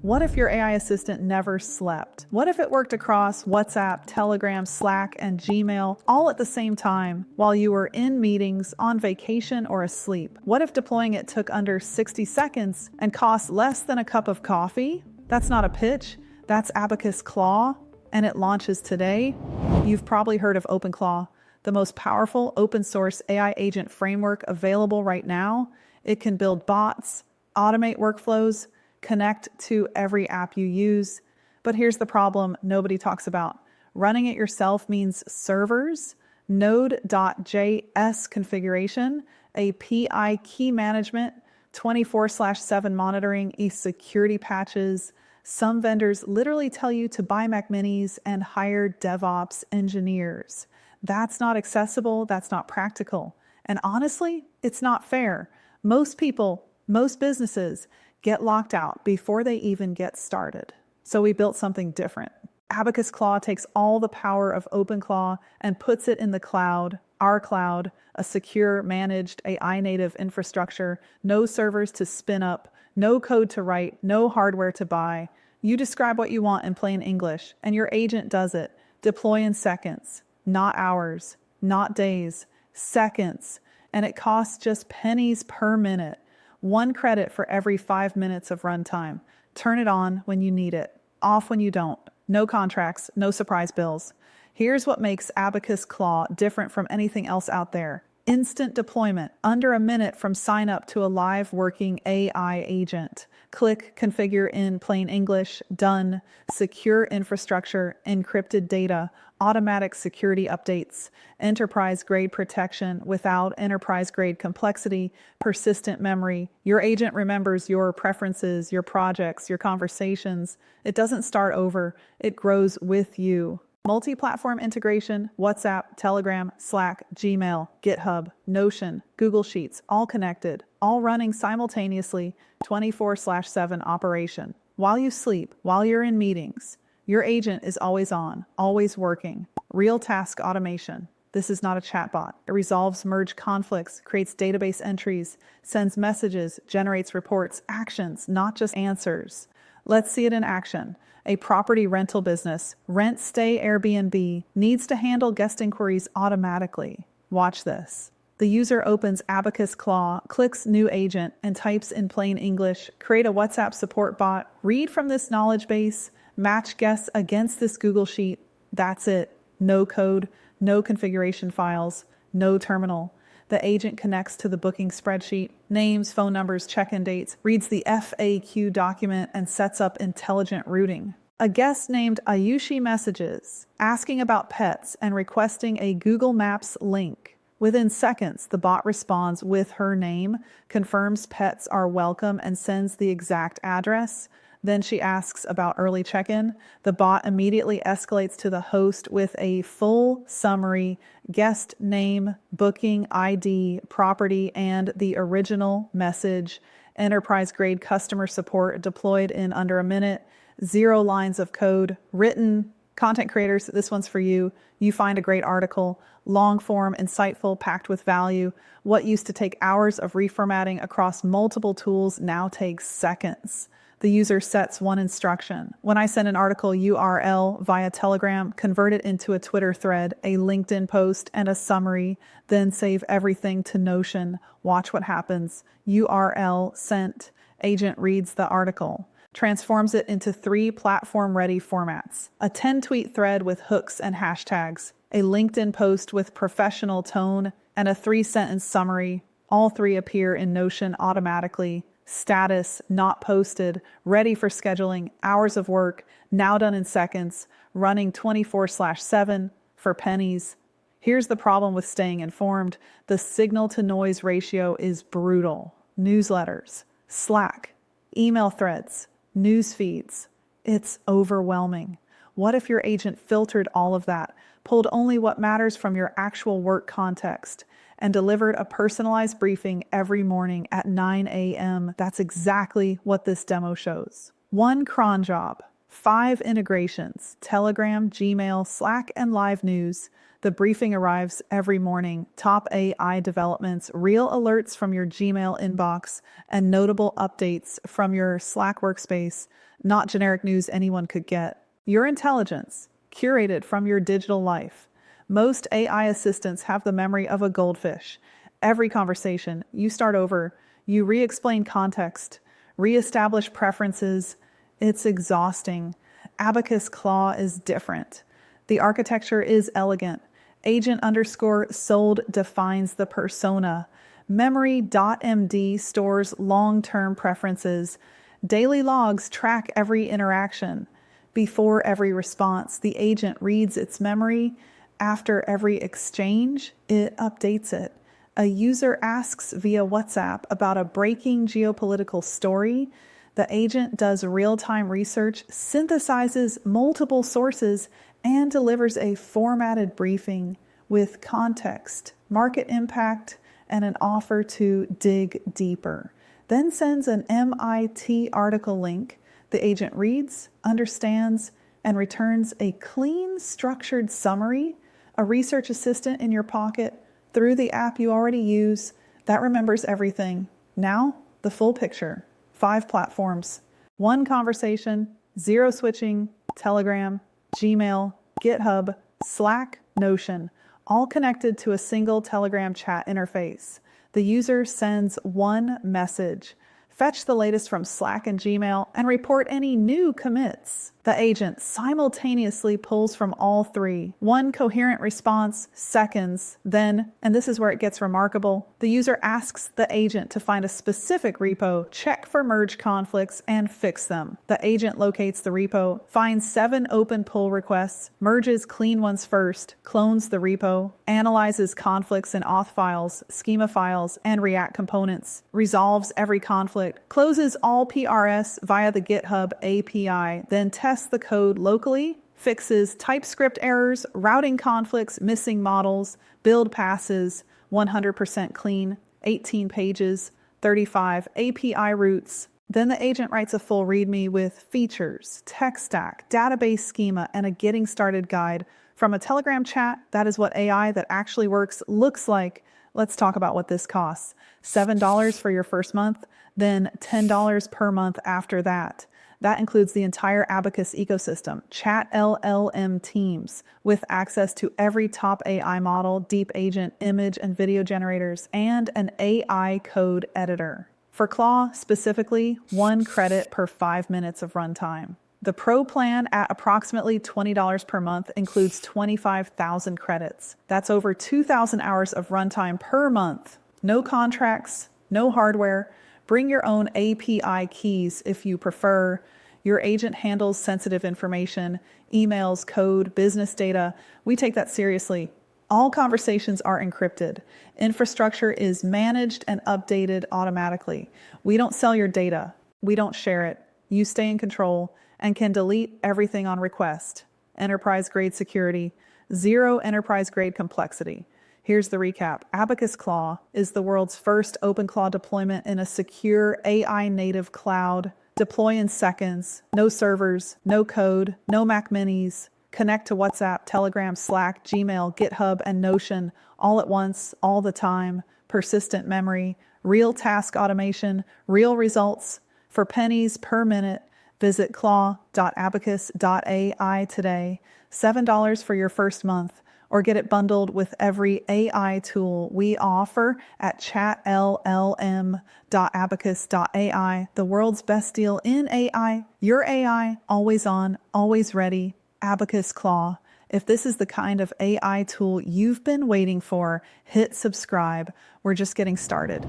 What if your AI assistant never slept? What if it worked across WhatsApp, Telegram, Slack, and Gmail all at the same time while you were in meetings, on vacation, or asleep? What if deploying it took under 60 seconds and cost less than a cup of coffee? That's not a pitch, that's Abacus Claw, and it launches today. You've probably heard of OpenClaw, the most powerful open source AI agent framework available right now. It can build bots, automate workflows, connect to every app you use. But here's the problem nobody talks about. Running it yourself means servers, Node.js configuration, API key management, 24/7 monitoring, security patches. Some vendors literally tell you to buy Mac Minis and hire DevOps engineers. That's not accessible, that's not practical. And honestly, it's not fair. Most people, most businesses get locked out before they even get started. So we built something different. Abacus Claw takes all the power of OpenClaw and puts it in the cloud, our cloud, a secure, managed AI-native infrastructure, no servers to spin up, no code to write, no hardware to buy. You describe what you want in plain English, and your agent does it. Deploy in seconds, not hours, not days, seconds. And it costs just pennies per minute. 1 credit for every 5 minutes of runtime. Turn it on when you need it, off when you don't. No contracts, no surprise bills. Here's what makes Abacus Claw different from anything else out there. Instant deployment, under a minute from sign up to a live working AI agent. Click configure in plain English, done. Secure infrastructure, encrypted data, automatic security updates, enterprise grade protection without enterprise grade complexity, persistent memory. Your agent remembers your preferences, your projects, your conversations. It doesn't start over, it grows with you. Multi-platform integration, WhatsApp, Telegram, Slack, Gmail, GitHub, Notion, Google Sheets, all connected, all running simultaneously, 24/7 operation. While you sleep, while you're in meetings, your agent is always on, always working. Real task automation. This is not a chatbot. It resolves merge conflicts, creates database entries, sends messages, generates reports, actions, not just answers. Let's see it in action. A property rental business, rent stay Airbnb, needs to handle guest inquiries automatically. Watch this. The user opens Abacus Claw, clicks New Agent, and types in plain English, create a WhatsApp support bot, read from this knowledge base, match guests against this Google Sheet. That's it. No code, no configuration files, no terminal. The agent connects to the booking spreadsheet, names, phone numbers, check-in dates, reads the FAQ document, and sets up intelligent routing. A guest named Ayushi messages, asking about pets and requesting a Google Maps link. Within seconds, the bot responds with her name, confirms pets are welcome, and sends the exact address. Then she asks about early check-in. The bot immediately escalates to the host with a full summary, guest name, booking ID, property, and the original message. Enterprise-grade customer support deployed in under a minute. 0 lines of code written. Content creators, this one's for you. You find a great article, long form, insightful, packed with value. What used to take hours of reformatting across multiple tools now takes seconds. The user sets one instruction. When I send an article URL via Telegram, convert it into a Twitter thread, a LinkedIn post, and a summary, then save everything to Notion. Watch what happens. URL sent. Agent reads the article, transforms it into 3 platform-ready formats. A 10-tweet thread with hooks and hashtags, a LinkedIn post with professional tone, and a 3-sentence summary. All 3 appear in Notion automatically. Status, not posted, ready for scheduling, hours of work, now done in seconds, running 24/7 for pennies. Here's the problem with staying informed. The signal-to-noise ratio is brutal. Newsletters, Slack, email threads, news feeds. It's overwhelming. What if your agent filtered all of that, pulled only what matters from your actual work context, and delivered a personalized briefing every morning at 9 a.m. That's exactly what this demo shows. 1 cron job, 5 integrations, Telegram, Gmail, Slack, and Live News. The briefing arrives every morning. Top AI developments, real alerts from your Gmail inbox, and notable updates from your Slack workspace, not generic news anyone could get. Your intelligence, curated from your digital life. Most AI assistants have the memory of a goldfish. Every conversation, you start over, you re-explain context, re-establish preferences. It's exhausting. Abacus Claw is different. The architecture is elegant. Agent_sold defines the persona. Memory.md stores long-term preferences. Daily logs track every interaction. Before every response, the agent reads its memory. After every exchange, it updates it. A user asks via WhatsApp about a breaking geopolitical story. The agent does real-time research, synthesizes multiple sources, and delivers a formatted briefing with context, market impact, and an offer to dig deeper. Then sends an MIT article link. The agent reads, understands, and returns a clean, structured summary. A research assistant in your pocket through the app you already use that remembers everything. Now, the full picture. 5 platforms, 1 conversation, 0 switching, Telegram, Gmail, GitHub, Slack, Notion, all connected to a single Telegram chat interface. The user sends 1 message. Fetch the latest from Slack and Gmail and report any new commits. The agent simultaneously pulls from all 3. 1 coherent response, seconds. Then, and this is where it gets remarkable, the user asks the agent to find a specific repo, check for merge conflicts, and fix them. The agent locates the repo, finds 7 open pull requests, merges clean ones first, clones the repo, analyzes conflicts in auth files, schema files, and React components, resolves every conflict, closes all PRS via the GitHub API, then tests the code locally, fixes TypeScript errors, routing conflicts, missing models, build passes, 100% clean, 18 pages, 35 API routes. Then the agent writes a full README with features, tech stack, database schema, and a getting started guide from a Telegram chat. That is what AI that actually works looks like. Let's talk about what this costs. $7 for your first month, then $10 per month after that. That includes the entire Abacus ecosystem, chat LLM teams with access to every top AI model, deep agent, image and video generators, and an AI code editor. For Claw specifically, 1 credit per 5 minutes of runtime. The Pro plan at approximately $20 per month includes 25,000 credits. That's over 2,000 hours of runtime per month. No contracts, no hardware. Bring your own API keys if you prefer. Your agent handles sensitive information, emails, code, business data. We take that seriously. All conversations are encrypted. Infrastructure is managed and updated automatically. We don't sell your data. We don't share it. You stay in control and can delete everything on request. Enterprise-grade security, 0 enterprise-grade complexity. Here's the recap. Abacus Claw is the world's first OpenClaw deployment in a secure AI-native cloud. Deploy in seconds, no servers, no code, no Mac minis. Connect to WhatsApp, Telegram, Slack, Gmail, GitHub, and Notion all at once, all the time. Persistent memory, real task automation, real results. For pennies per minute, visit claw.abacus.ai today. $7 for your first month, or get it bundled with every AI tool we offer at chatllm.abacus.ai. The world's best deal in AI. Your AI, always on, always ready. Abacus Claw. If this is the kind of AI tool you've been waiting for, hit subscribe. We're just getting started.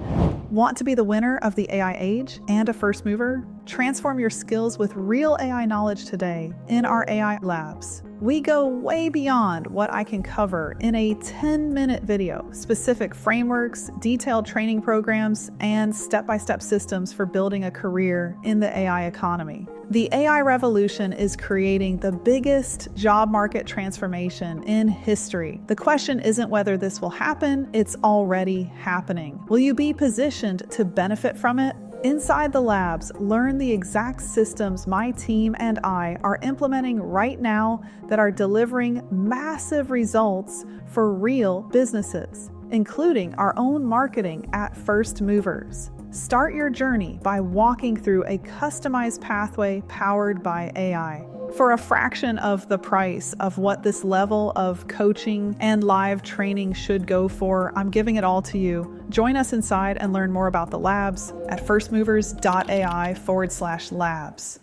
Want to be the winner of the AI age and a first mover? Transform your skills with real AI knowledge today in our AI labs. We go way beyond what I can cover in a 10-minute video. Specific frameworks, detailed training programs, and step-by-step systems for building a career in the AI economy. The AI revolution is creating the biggest job market transformation in history. The question isn't whether this will happen, it's already happening. Will you be positioned to benefit from it? Inside the labs, learn the exact systems my team and I are implementing right now that are delivering massive results for real businesses, including our own marketing at First Movers. Start your journey by walking through a customized pathway powered by AI. For a fraction of the price of what this level of coaching and live training should go for, I'm giving it all to you. Join us inside and learn more about the labs at firstmovers.ai/labs.